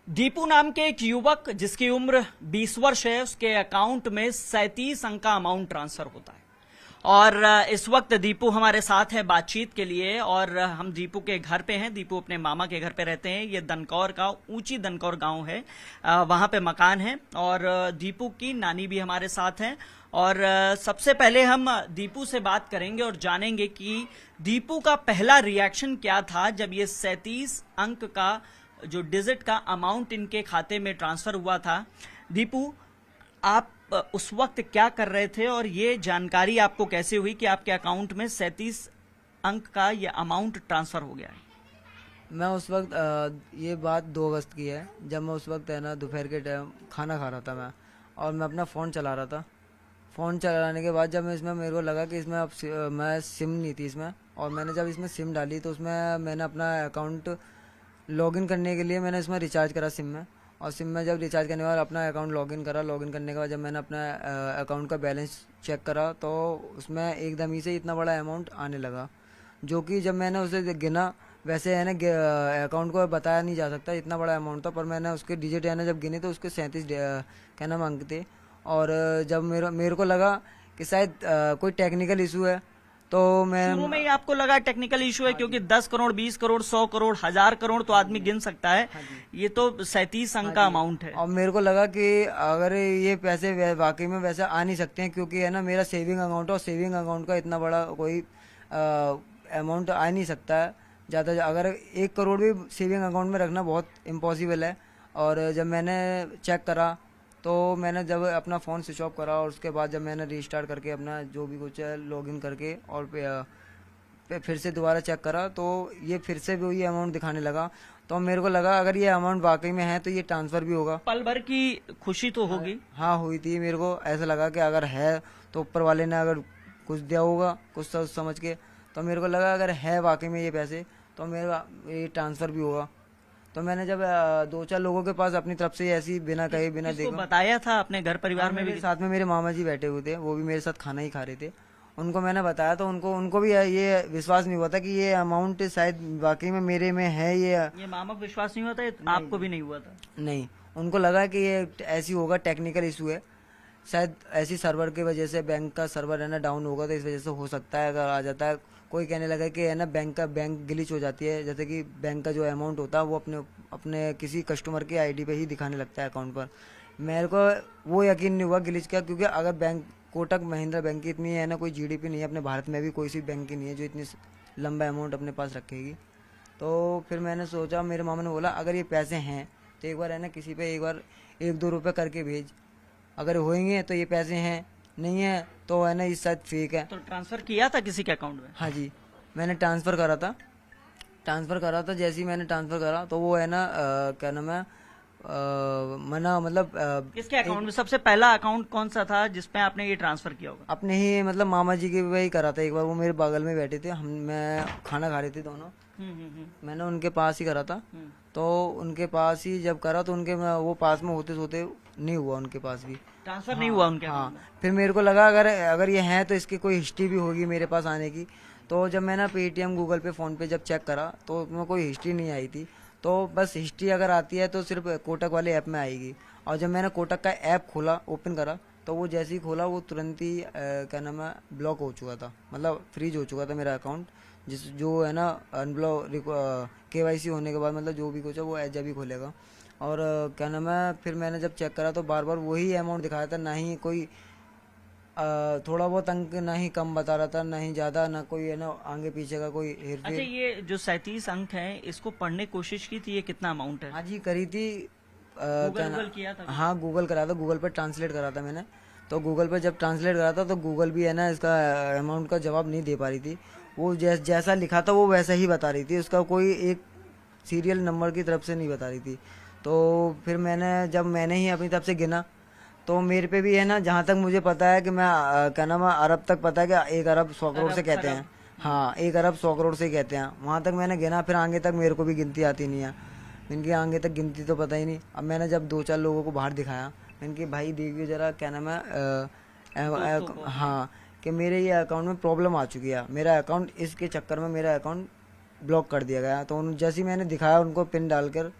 दीपू नाम के एक युवक जिसकी उम्र 20 वर्ष है, उसके अकाउंट में 37 अंक का अमाउंट ट्रांसफर होता है। और इस वक्त दीपू हमारे साथ है बातचीत के लिए, और हम दीपू के घर पे हैं। दीपू अपने मामा के घर पे रहते हैं। ये दनकौर का ऊंची दनकौर गांव है, वहां पे मकान है। और दीपू की नानी भी हमारे साथ हैं। और सबसे पहले हम दीपू से बात करेंगे और जानेंगे कि दीपू का पहला रिएक्शन क्या था जब ये 37 अंक का जो डिजिट का अमाउंट इनके खाते में ट्रांसफर हुआ था। दीपू, आप उस वक्त क्या कर रहे थे और ये जानकारी आपको कैसे हुई कि आपके अकाउंट में 37 अंक का ये अमाउंट ट्रांसफर हो गया है? मैं उस वक्त ये बात 2 अगस्त की है, जब मैं उस वक्त है ना दोपहर के टाइम खाना खा रहा था मैं, और मैं अपना फ़ोन चला रहा था। फ़ोन चलाने के बाद जब मैं इसमें मेरे को लगा कि इसमें अब मैं सिम नहीं थी इसमें, और मैंने जब इसमें सिम डाली तो उसमें मैंने अपना अकाउंट लॉगिन करने के लिए मैंने इसमें रिचार्ज करा सिम में। और सिम में जब रिचार्ज करने के बाद अपना अकाउंट लॉगिन करा, लॉगिन करने के बाद जब मैंने अपना अकाउंट का बैलेंस चेक करा तो उसमें एकदम ही से इतना बड़ा अमाउंट आने लगा, जो कि जब मैंने उसे गिना, वैसे है ना अकाउंट को बताया नहीं जा सकता इतना बड़ा अमाउंट था, पर मैंने उसके डिजिट है ना जब गिने तो उसके 37 क्या नाम अंक थे। और जब मेरे को लगा कि शायद कोई टेक्निकल इशू है, तो मैं शुरू में ही आपको लगा टेक्निकल इशू है? क्योंकि 10 करोड़, 20 करोड़, 100 करोड़, 1000 करोड़ तो आदमी गिन सकता है। ये तो 37 अंक का अमाउंट है। और मेरे को लगा कि अगर ये पैसे वाकई में वैसे आ नहीं सकते हैं, क्योंकि है ना मेरा सेविंग अकाउंट है और सेविंग अकाउंट का इतना बड़ा कोई अमाउंट आ नहीं सकता है ज़्यादा। अगर 1 करोड़ भी सेविंग अकाउंट में रखना बहुत इम्पॉसिबल है। और जब मैंने चेक करा तो मैंने जब अपना फ़ोन स्विच ऑफ करा, और उसके बाद जब मैंने रीस्टार्ट करके अपना जो भी कुछ है लॉगिन करके और फिर से दोबारा चेक करा तो ये फिर से भी वही अमाउंट दिखाने लगा। तो मेरे को लगा अगर ये अमाउंट वाकई में है तो ये ट्रांसफ़र भी होगा। पल भर की खुशी तो होगी। हाँ हुई थी। मेरे को ऐसा लगा कि अगर है तो ऊपर वाले ने अगर कुछ दिया होगा कुछ सोच समझ के, तो मेरे को लगा अगर है वाकई में ये पैसे तो मेरा ये ट्रांसफ़र भी होगा। तो मैंने जब 2-4 लोगों के पास अपनी तरफ से ऐसी बिना कहे बिना किसको देखे बताया था? अपने घर परिवार में भी? मेरे साथ में मेरे मामा जी बैठे हुए थे, वो भी मेरे साथ खाना ही खा रहे थे। उनको मैंने बताया तो उनको भी ये विश्वास नहीं हुआ था कि ये अमाउंट शायद वाकई में मेरे में है। ये मामा को विश्वास नहीं हुआ था? आपको भी नहीं हुआ था? नहीं, उनको लगा कि ये ऐसी होगा, टेक्निकल इशू है शायद, ऐसी सर्वर की वजह से, बैंक का सर्वर है ना डाउन होगा तो इस वजह से हो सकता है अगर आ जाता है। कोई कहने लगा कि है ना बैंक ग्लिच हो जाती है, जैसे कि बैंक का जो अमाउंट होता है वो अपने किसी कस्टमर की आईडी पे ही दिखाने लगता है अकाउंट पर। मेरे को वो यकीन नहीं हुआ ग्लिच का, क्योंकि अगर बैंक कोटक महिंद्रा बैंक की इतनी है ना कोई जीडीपी नहीं है, अपने भारत में भी कोई सी बैंक की नहीं है जो इतनी लंबा अमाउंट अपने पास रखेगी। तो फिर मैंने सोचा, मेरे मामा ने बोला अगर ये पैसे हैं तो एक बार है ना किसी पे एक बार 1-2 रुपये करके भेज, अगर होंगे तो ये पैसे हैं, नहीं है तो है ना ये शायद फेक है। तो ट्रांसफर किया था किसी के अकाउंट में? हाँ जी, मैंने ट्रांसफ़र करा था। जैसे ही मैंने ट्रांसफ़र करा तो वो है ना क्या नाम है मना मतलब किसके अकाउंट में? सबसे पहला अकाउंट कौन सा था जिसपे आपने ये ट्रांसफर किया होगा? अपने ही मतलब मामा जी के वही करा था एक बार। वो मेरे बगल में बैठे थे, मैं खाना खा रहे थे दोनों। मैंने उनके पास ही करा था। तो उनके पास ही जब करा तो वो पास में होते सोते नहीं हुआ उनके पास भी ट्रांसफर नहीं हुआ उनके account में? फिर मेरे को लगा अगर ये हैं तो इसकी कोई हिस्ट्री भी होगी मेरे पास आने की। तो जब मैंने पेटीएम, गूगल पे, फ़ोन पे जब चेक करा तो उसमें कोई हिस्ट्री नहीं आई थी। तो बस हिस्ट्री अगर आती है तो सिर्फ कोटक वाले ऐप में आएगी। और जब मैंने कोटक का ऐप खोला, ओपन करा, तो वो जैसे ही खोला वो तुरंत ही क्या नाम है ब्लॉक हो चुका था, मतलब फ्रीज हो चुका था मेरा अकाउंट। जो है ना अनब्लॉक केवाईसी होने के बाद मतलब जो भी कुछ है वो जब ही खोलेगा। और क्या नाम है फिर मैंने जब चेक करा तो बार बार वही अमाउंट दिखाया था, ना ही कोई थोड़ा बहुत अंक, ना ही कम बता रहा था, ना ही ज़्यादा, ना कोई है ना आगे पीछे का कोई हेरफेर। अच्छा, ये जो 37 अंक है इसको पढ़ने की कोशिश की थी? ये कितना अमाउंट है? हाँ जी करी थी। गूगल किया था? हाँ गूगल करा था, गूगल पर ट्रांसलेट करा था मैंने। तो गूगल पर जब ट्रांसलेट करा था तो गूगल भी है ना इसका अमाउंट का जवाब नहीं दे पा रही थी। वो जैसा लिखा था वो वैसा ही बता रही थी, उसका कोई एक सीरियल नंबर की तरफ से नहीं बता रही थी। तो फिर मैंने ही अपनी तरफ से गिना तो मेरे पे भी है ना, जहाँ तक मुझे पता है कि मैं क्या नाम है अरब तक पता है कि 1 अरब 100 करोड़ से कहते हैं। हाँ 1 अरब 100 करोड़ से कहते हैं, वहाँ तक मैंने गिना। फिर आगे तक मेरे को भी गिनती आती नहीं है, इनकी आगे तक गिनती तो पता ही नहीं। अब मैंने जब 2-4 लोगों को बाहर दिखाया, इनके भाई देखिए जरा क्या नाम है हाँ कि मेरे ये अकाउंट में प्रॉब्लम आ चुकी है, मेरा अकाउंट इसके चक्कर में मेरा अकाउंट ब्लॉक कर दिया गया। तो जैसे ही मैंने दिखाया उनको पिन डालकर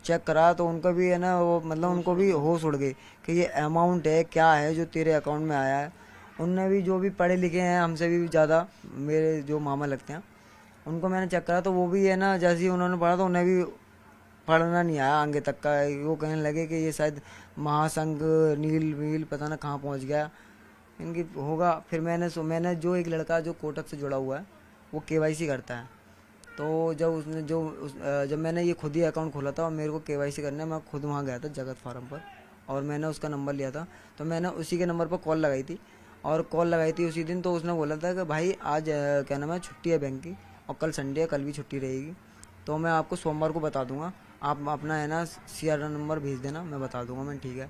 चेक करा तो उनको भी है ना वो मतलब उनको भी होश उड़ गई कि ये अमाउंट है क्या है जो तेरे अकाउंट में आया है। उनने भी जो भी पढ़े लिखे हैं हमसे भी ज़्यादा, मेरे जो मामा लगते हैं, उनको मैंने चेक करा तो वो भी है ना जैसे ही उन्होंने पढ़ा तो उन्हें भी पढ़ना नहीं आया आगे तक का। वो कहने लगे कि ये शायद महासंघ नील वील पता ना कहाँ पहुँच गया इनकी होगा। फिर मैंने जो एक लड़का जो कोटक से जुड़ा हुआ है वो केवाईसी करता है, तो जब मैंने ये खुद ही अकाउंट खोला था और मेरे को केवाईसी करने मैं खुद वहाँ गया था जगत फार्म पर, और मैंने उसका नंबर लिया था। तो मैंने उसी के नंबर पर कॉल लगाई थी उसी दिन। तो उसने बोला था कि भाई आज क्या नाम है छुट्टी है बैंक की और कल संडे है, कल भी छुट्टी रहेगी, तो मैं आपको सोमवार को बता दूंगा, आप अपना है ना CRR नंबर भेज देना, मैं बता दूंगा। मैं ठीक है।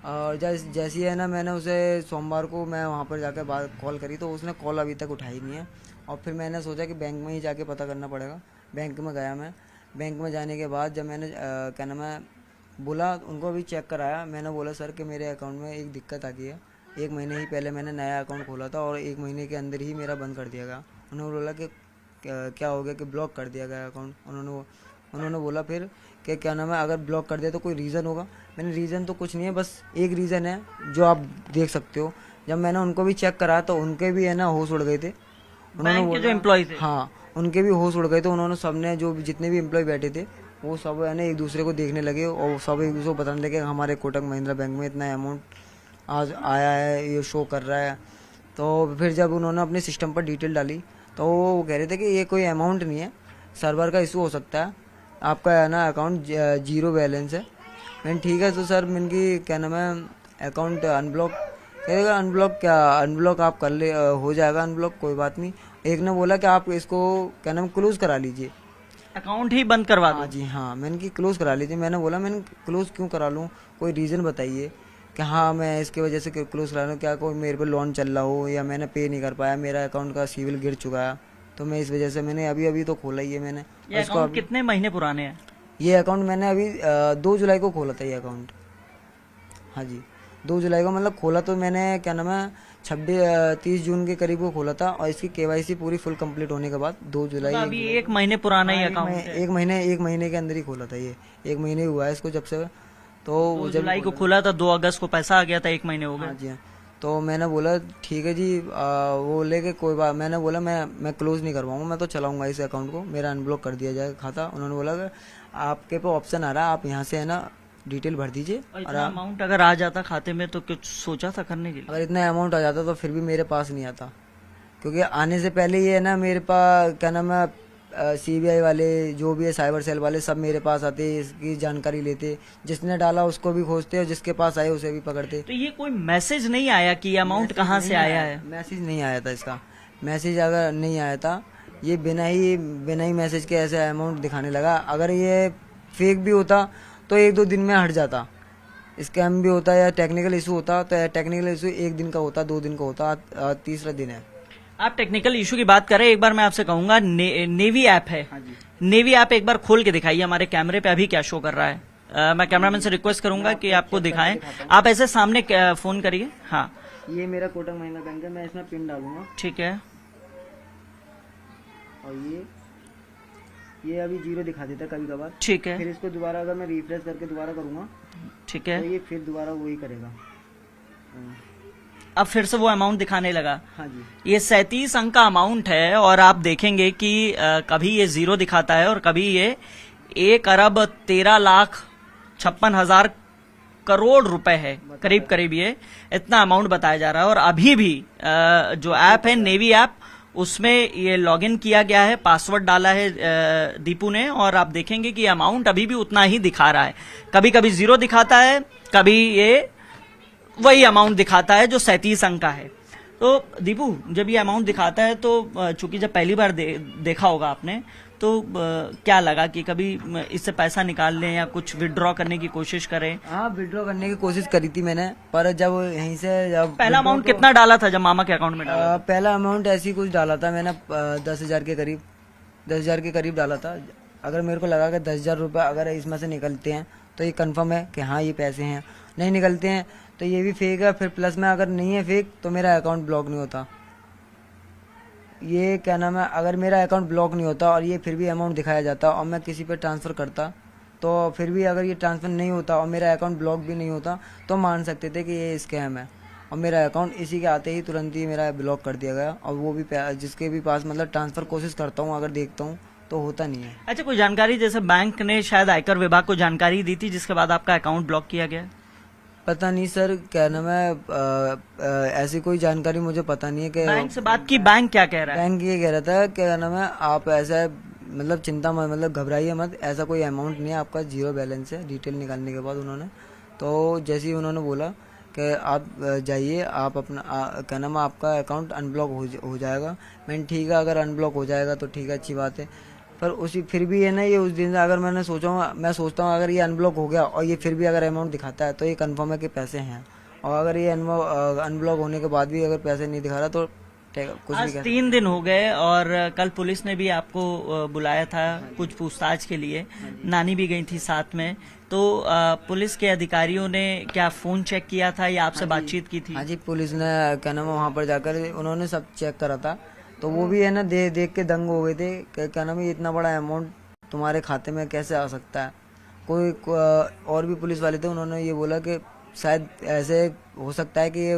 और जैसी है ना मैंने उसे सोमवार को मैं वहाँ पर जाकर बात कॉल करी तो उसने कॉल अभी तक उठाई नहीं है। और फिर मैंने सोचा कि बैंक में ही जाके पता करना पड़ेगा। बैंक में गया मैं। बैंक में जाने के बाद जब मैंने क्या नाम है बोला, उनको भी चेक कराया, मैंने बोला सर कि मेरे अकाउंट में एक दिक्कत आ गई है। 1 महीने ही पहले मैंने नया अकाउंट खोला था और 1 महीने के अंदर ही मेरा बंद कर दिया गया। उन्होंने बोला कि क्या हो गया कि ब्लॉक कर दिया गया अकाउंट। उन्होंने बोला फिर कि क्या नाम है अगर ब्लॉक कर दिया तो कोई रीज़न होगा। मैंने रीज़न तो कुछ नहीं है, बस एक रीज़न है जो आप देख सकते हो। जब मैंने उनको भी चेक करा तो उनके भी है ना होश उड़ गए थे। बैंक के जो एम्प्लॉय थे, हाँ उनके भी होश उड़ गए थे। उन्होंने सबने जो जितने भी एम्प्लॉय बैठे थे वो सब है ना एक दूसरे को देखने लगे और सब एक दूसरे को बताने लगे हमारे कोटक महिंद्रा बैंक में इतना अमाउंट आज आया है, ये शो कर रहा है। तो फिर जब उन्होंने अपने सिस्टम पर डिटेल डाली तो वो कह रहे थे कि ये कोई अमाउंट नहीं है, सर्वर का इशू हो सकता है, आपका है ना अकाउंट 0 बैलेंस है। मैंने ठीक है तो सर मैंने क्या नाम है अकाउंट अनब्लॉक करेगा। अनब्लॉक आप कर ले, हो जाएगा अनब्लॉक, कोई बात नहीं। एक ने बोला कि आप इसको क्या नाम क्लोज करा लीजिए, अकाउंट ही बंद करवा दो। हाँ जी हाँ। मैंने कि क्लोज करा लीजिए। मैंने बोला मैंने क्लोज क्यों करा लूँ, कोई रीज़न बताइए कि हाँ मैं इसकी वजह से क्लोज करा लूँ, क्या कोई मेरे पे लोन चल रहा हो या मैंने पे नहीं कर पाया, मेरा अकाउंट का सिविल गिर चुका है, तो मैं इस वजह से मैंने अभी तो खोला ही है मैंने। ये अकाउंट कितने महीने पुराने हैं? ये अकाउंट मैंने अभी 2 जुलाई को खोला था ये अकाउंट। हाँ जी 2 जुलाई को मतलब खोला तो मैंने क्या नाम है 30 जून के करीब को खोला था और इसकी केवाईसी पूरी फुल कंप्लीट होने के बाद 2 जुलाई तो अभी 1 महीने पुराना ही अकाउंट है। 1 महीने के अंदर ही खोला था ये। 1 महीने हुआ है इसको जब से। तो 2 जुलाई को खोला था, 2 अगस्त को पैसा आ गया था, 1 महीने हो गए। हाँ जी हाँ। तो मैंने बोला ठीक है जी, वो लेके कोई बात, मैंने बोला मैं क्लोज नहीं करवाऊंगा, मैं तो चलाऊंगा इस अकाउंट को, मेरा अनब्लॉक कर दिया जाएगा खाता। उन्होंने बोला कि आपके पे ऑप्शन आ रहा है, आप यहाँ से है ना डिटेल भर दीजिए। और इतना अमाउंट अगर आ जाता खाते में तो कुछ सोचा था करने के लिए? अगर इतना अमाउंट आ जाता तो फिर भी मेरे पास नहीं आता, क्योंकि आने से पहले ये है ना मेरे पास क्या नाम है CBI वाले जो भी है साइबर सेल वाले सब मेरे पास आते, इसकी जानकारी लेते, जिसने डाला उसको भी खोजते और जिसके पास आए उसे भी पकड़ते। तो ये कोई मैसेज नहीं आया कि ये अमाउंट कहाँ से आया है? मैसेज नहीं आया था इसका। मैसेज अगर नहीं आया था, ये बिना ही मैसेज के ऐसे अमाउंट दिखाने लगा। अगर ये फेक भी होता तो 1-2 दिन में हट जाता, स्कैम भी होता या टेक्निकल इशू होता तो टेक्निकल इशू 1 दिन का होता, 2 दिन का होता, तीसरा दिन है। आप टेक्निकल इशू की बात करें, एक बार मैं आपसे कहूंगा नेवी ऐप है, नेवी ऐप एक बार खोल के दिखाइए हमारे कैमरे पे अभी क्या शो कर रहा है। मैं कैमरामैन से रिक्वेस्ट करूंगा कि आपको दिखाएं, आप ऐसे सामने फोन करिए। हाँ ये मेरा कोटक महिंद्रा बैंक है, मैं इसमें पिन डालूंगा। ठीक है। और ये अभी 0 दिखा देता है कभी कभार। ठीक है। फिर इसको दोबारा अगर मैं रिफ्रेश करके दोबारा करूंगा ठीक है तो ये फिर दोबारा वही करेगा। अब फिर से वो अमाउंट दिखाने लगा। हाँ जी। ये 37 अंक का अमाउंट है और आप देखेंगे कि कभी ये 0 दिखाता है और कभी ये 1,13,56,000 करोड़ रुपए है, करीब ये इतना अमाउंट बताया जा रहा है। और अभी भी जो ऐप है नेवी ऐप, उसमें ये लॉगिन किया गया है, पासवर्ड डाला है दीपू ने, और आप देखेंगे कि अमाउंट अभी भी उतना ही दिखा रहा है। कभी कभी 0 दिखाता है, कभी ये वही अमाउंट दिखाता है जो 37 अंक का है। तो दीपू जब ये अमाउंट दिखाता है तो चूंकि जब पहली बार देखा होगा आपने तो क्या लगा कि कभी इससे पैसा निकाल लें या कुछ विड्रॉ करने की कोशिश करें? हाँ विड्रॉ करने की कोशिश करी थी मैंने, पर जब यहीं से पहला अमाउंट कितना डाला था जब मामा के अकाउंट में डाला? पहला अमाउंट ऐसी कुछ डाला था मैंने 10,000 के करीब डाला था। अगर मेरे को लगा कि 10,000 रुपये अगर इसमें से निकलते हैं तो ये कंफर्म है कि हाँ ये पैसे हैं, नहीं निकलते हैं तो ये भी फेक है। फिर प्लस में अगर नहीं है फेक तो मेरा अकाउंट ब्लॉक नहीं होता। ये क्या नाम है, अगर मेरा अकाउंट ब्लॉक नहीं होता और ये फिर भी अमाउंट दिखाया जाता और मैं किसी पे ट्रांसफ़र करता तो फिर भी अगर ये ट्रांसफ़र नहीं होता और मेरा अकाउंट ब्लॉक भी नहीं होता तो मान सकते थे कि ये स्कैम है। और मेरा अकाउंट इसी के आते ही तुरंत ही मेरा ब्लॉक कर दिया गया। और वो भी जिसके भी पास मतलब ट्रांसफ़र कोशिश करता हूँ, अगर देखता हूँ तो होता नहीं है। अच्छा, कोई जानकारी, जैसे बैंक ने शायद आयकर विभाग को जानकारी दी थी जिसके बाद आपका अकाउंट ब्लॉक किया गया? पता नहीं सर, क्या नाम है, ऐसी कोई जानकारी मुझे पता नहीं है कि बैंक से बात की, बैंक क्या कह रहा है? बैंक ये कह रहा था, क्या नाम है, आप ऐसा मतलब चिंता मत, मतलब घबराइए मत, ऐसा कोई अमाउंट नहीं है, आपका जीरो बैलेंस है। डिटेल निकालने के बाद उन्होंने, तो जैसे ही उन्होंने बोला कि आप जाइए, आप अपना क्या नाम है, आपका अकाउंट अनब्लॉक हो जाएगा। मैंने ठीक है, अगर अनब्लॉक हो जाएगा तो ठीक है, अच्छी बात है। पर उसी फिर भी है ना, ये उस दिन से अगर मैं सोचता हूँ अगर ये अनब्लॉक हो गया और ये फिर भी अगर अमाउंट दिखाता है तो ये कंफर्म है कि पैसे हैं। और अगर ये अनब्लॉक होने के बाद भी अगर पैसे नहीं दिखा रहा तो कुछ आज भी 3 दिन हो गए और कल पुलिस ने भी आपको बुलाया था कुछ पूछताछ के लिए, नानी भी गई थी साथ में, तो पुलिस के अधिकारियों ने क्या फोन चेक किया था या आपसे बातचीत की थी? हाँ जी, पुलिस ने क्या नाम है वहाँ पर जाकर उन्होंने सब चेक करा था। तो वो भी है ना देख के दंग हो गए थे कि क्या नाम है, इतना बड़ा अमाउंट तुम्हारे खाते में कैसे आ सकता है। और भी पुलिस वाले थे, उन्होंने ये बोला कि शायद ऐसे हो सकता है कि ये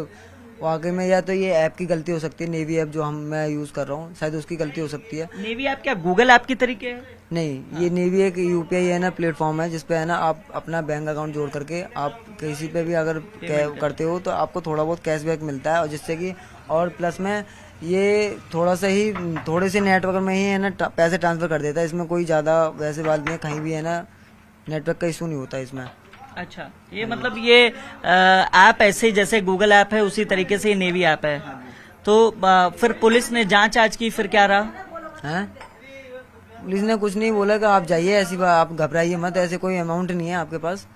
वाकई में या तो ये ऐप की गलती हो सकती है, नेवी ऐप जो मैं यूज कर रहा हूँ, शायद उसकी गलती हो सकती है। नेवी ऐप क्या गूगल ऐप की तरीके है? नहीं, ये नेवी एक यूपीआई है ना प्लेटफॉर्म है, जिसपे है ना आप अपना बैंक अकाउंट जोड़ करके आप किसी पे भी अगर करते हो तो आपको थोड़ा बहुत कैशबैक मिलता है। और जिससे कि और प्लस में ये थोड़े से नेटवर्क में ही है ना पैसे ट्रांसफर कर देता है। इसमें कोई ज्यादा वैसे बात नहीं है, कहीं भी है ना नेटवर्क का इशू नहीं होता इसमें। अच्छा, ये मतलब ये ऐप ऐसे ही जैसे गूगल ऐप है उसी तरीके से ये नेवी ऐप है। तो फिर पुलिस ने जांच आज की, फिर क्या रहा? हैं? पुलिस ने कुछ नहीं बोला कि आप जाइए, ऐसी बात, आप घबराइए मत, ऐसे कोई अमाउंट नहीं है आपके पास,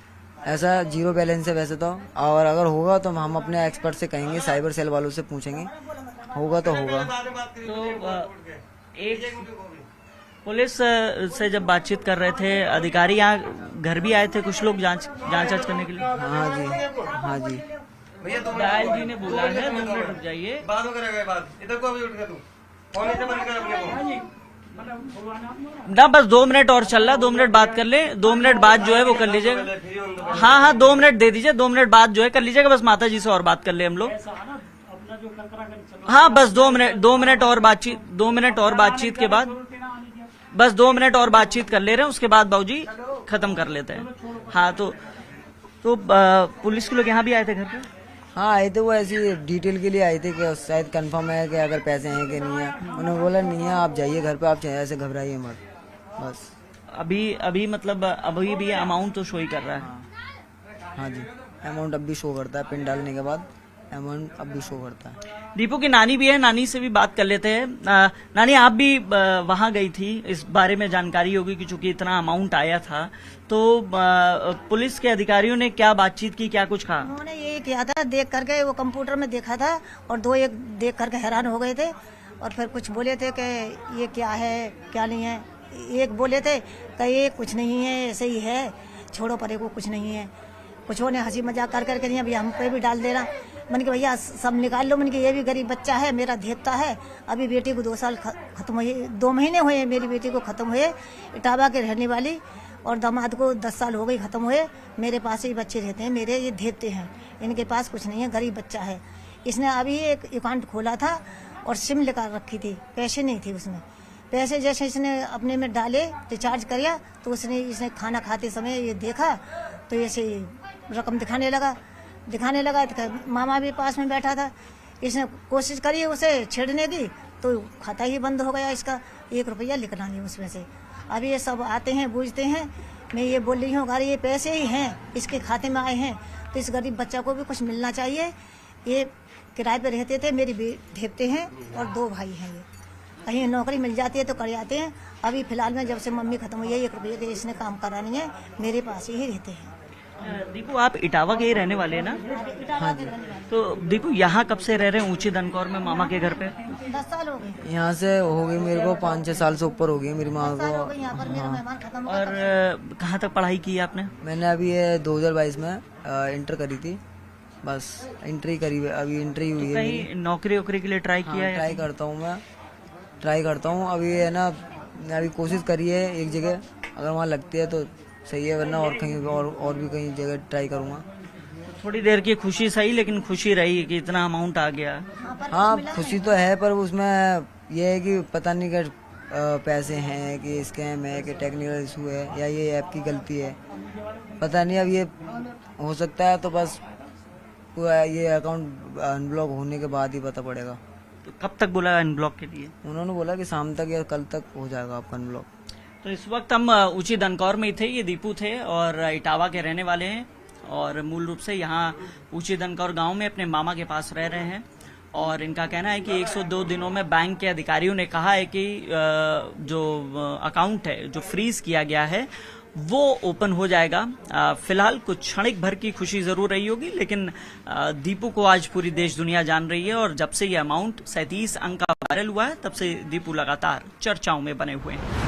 ऐसा जीरो बैलेंस है वैसे तो। और अगर होगा तो हम अपने एक्सपर्ट से कहेंगे, साइबर सेल वालों से पूछेंगे, होगा तो होगा। तो एक पुलिस से जब बातचीत कर रहे थे अधिकारी, यहाँ घर भी आए थे कुछ लोग जांच करने के लिए? हाँ जी, हाँ जी। दयाल जी ने बोला है 2 मिनट रुक जाइए, बात करेगा, बात इधर को अभी उठ के तू फोन ऐसे बंद कर अपने को ना बस 2 मिनट और चल रहा, 2 मिनट बात कर ले, 2 मिनट बाद जो है वो कर लीजिएगा। हाँ 2 मिनट दे दीजिए, 2 मिनट बाद जो है कर लीजिएगा, बस माता जी से और बात कर ले हम लोग। हाँ बस 2 मिनट और बातचीत, 2 मिनट और बातचीत के बाद, बस 2 मिनट और बातचीत कर ले रहे हैं, उसके बाद बाबूजी खत्म कर लेते हैं। हाँ तो पुलिस के लोग यहाँ भी आए थे घर पे? हाँ आए थे, वो ऐसी डिटेल के लिए आए थे कि शायद कंफर्म है कि अगर पैसे हैं कि नहीं है। उन्होंने बोला नहीं है, आप जाइए घर पे, आप ऐसे घबराइए मत बस। अभी मतलब अभी भी अमाउंट तो शो ही कर रहा है? हाँ जी, अमाउंट अब भी शो करता है, पिन डालने के बाद अमाउंट अब भी शो करता है। दीपू की नानी भी है, नानी से भी बात कर लेते हैं। नानी, आप भी वहां गई थी, इस बारे में जानकारी होगी कि चूंकि इतना अमाउंट आया था, तो पुलिस के अधिकारियों ने क्या बातचीत की, क्या कुछ कहा? उन्होंने ये किया था, देख करके वो कंप्यूटर में देखा था और 2 एक देख करके हैरान हो गए थे और फिर कुछ बोले थे कि ये क्या है क्या नहीं है। एक बोले थे कि ये कुछ नहीं है, ऐसे ही है, छोड़ो परे को, कुछ नहीं है। कुछ ने हंसी मजाक कर करके नहीं, अभी हम पे भी डाल देना। मैंने कहा भैया सब निकाल लो, मैंने कहा ये भी गरीब बच्चा है, मेरा देखता है। अभी बेटी को 2 साल खत्म हुए, 2 महीने हुए मेरी बेटी को खत्म हुए, इटावा के रहने वाली, और दामाद को 10 साल हो गई खत्म हुए। मेरे पास ही बच्चे रहते हैं मेरे, ये देखते हैं, इनके पास कुछ नहीं है, गरीब बच्चा है। इसने अभी एक अकाउंट खोला था और सिम लेकर रखी थी, पैसे नहीं थे उसमें। पैसे जैसे इसने अपने में डाले, रिचार्ज किया, तो इसने खाना खाते समय ये देखा तो ऐसे रकम दिखाने लगा तो मामा भी पास में बैठा था। इसने कोशिश करी उसे छेड़ने की तो खाता ही बंद हो गया इसका, 1 रुपया निकला नहीं उसमें से। अभी ये सब आते हैं, बूझते हैं। मैं ये बोल रही हूँ अगर ये पैसे ही हैं, इसके खाते में आए हैं, तो इस गरीब बच्चा को भी कुछ मिलना चाहिए। ये किराए पे रहते थे, मेरी देखते हैं और 2 भाई हैं। ये कहीं नौकरी मिल जाती है तो कर जाते हैं। अभी फिलहाल में जब से मम्मी खत्म हुई है, 1 रुपये के इसने काम करा नहीं है, मेरे पास ही रहते हैं। दीपू, आप इटावा के ही रहने वाले हैं ना? हाँ जी। तो दीपू, यहाँ कब से रह रहे हैं ऊंची दनकौर में मामा के घर पे? 10 साल हो गए। यहाँ से हो गई मेरे को 5-6 साल से ऊपर हो गई मेरी माँ को। यहाँ पर मेरा मेहमान खत्म हुआ। और कहाँ तक पढ़ाई की है आपने? मैंने अभी ये 2022 में इंटर करी थी, बस इंट्री करी, अभी इंट्री हुई है। कहीं नौकरी वोकरी के लिए ट्राई किया है? ट्राई करता हूँ मैं, ट्राई करता हूँ। अभी है ना, अभी कोशिश करी है एक जगह, अगर वहाँ लगती है तो सही है, वरना और कहीं और भी कहीं जगह ट्राई करूँगा। थोड़ी देर की खुशी सही, लेकिन खुशी रही कि इतना अमाउंट आ गया। हाँ खुशी तो है, पर उसमें यह है कि पता नहीं कि पैसे हैं कि स्कैम है कि टेक्निकल इशू है या ये ऐप की गलती है, पता नहीं। अब ये हो सकता है तो बस पूरा ये अकाउंट अनब्लॉक होने के बाद ही पता पड़ेगा। तो कब तक बोला अनब्लॉक के लिए? उन्होंने बोला कि शाम तक या कल तक हो जाएगा आपका अनब्लॉक। तो इस वक्त हम ऊंची दनकौर में ही थे। ये दीपू थे और इटावा के रहने वाले हैं और मूल रूप से यहाँ ऊंची दनकौर गांव में अपने मामा के पास रह रहे हैं। और इनका कहना है कि 102 दिनों में बैंक के अधिकारियों ने कहा है कि जो अकाउंट है जो फ्रीज किया गया है वो ओपन हो जाएगा। फिलहाल कुछ क्षणिक भर की खुशी जरूर रही होगी, लेकिन दीपू को आज पूरी देश दुनिया जान रही है। और जब से ये अमाउंट 37 अंक का वायरल हुआ है तब से दीपू लगातार चर्चाओं में बने हुए हैं।